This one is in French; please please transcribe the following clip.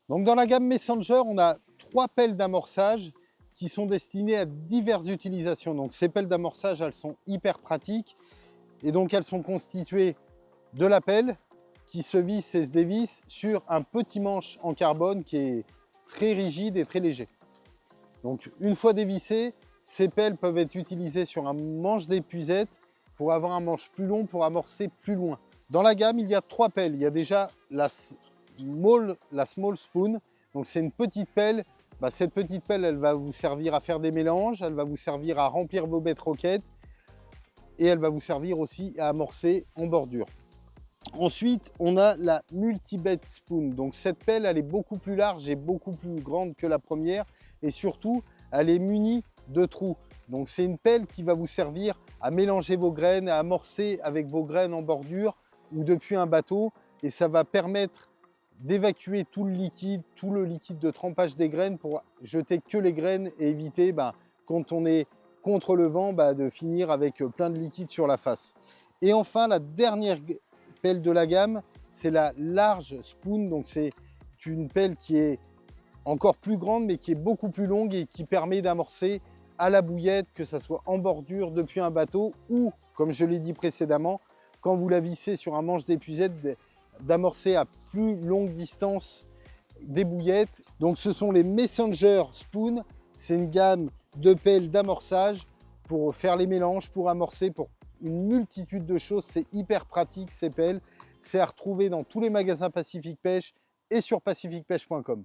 Donc dans la gamme Messenger, on a 3 pelles d'amorçage qui sont destinées à diverses utilisations. Donc ces pelles d'amorçage, elles sont hyper pratiques et donc elles sont constituées de la pelle qui se visse et se dévisse sur un petit manche en carbone qui est très rigide et très léger. Donc une fois dévissées, ces pelles peuvent être utilisées sur un manche d'épuisette pour avoir un manche plus long pour amorcer plus loin. Dans la gamme, il y a 3 pelles. Il y a déjà la small spoon, donc c'est une petite pelle. Cette petite pelle, elle va vous servir à faire des mélanges, elle va vous servir à remplir vos bêtes roquettes et elle va vous servir aussi à amorcer en bordure. Ensuite, on a la multi-bed spoon. Donc cette pelle, elle est beaucoup plus large et beaucoup plus grande que la première et surtout, elle est munie de trous. Donc c'est une pelle qui va vous servir à mélanger vos graines, à amorcer avec vos graines en bordure ou depuis un bateau et ça va permettre d'évacuer tout le liquide de trempage des graines pour jeter que les graines et éviter, quand on est contre le vent, de finir avec plein de liquide sur la face. Et enfin, la dernière pelle de la gamme, c'est la large spoon. Donc c'est une pelle qui est encore plus grande mais qui est beaucoup plus longue et qui permet d'amorcer à la bouillette, que ça soit en bordure depuis un bateau ou, comme je l'ai dit précédemment, quand vous la vissez sur un manche d'épuisette, d'amorcer à plus longue distance des bouillettes. Donc ce sont les Messenger Spoon. C'est une gamme de pelles d'amorçage pour faire les mélanges, pour amorcer, pour une multitude de choses. C'est hyper pratique ces pelles. C'est à retrouver dans tous les magasins Pacific Pêche et sur pacificpêche.com.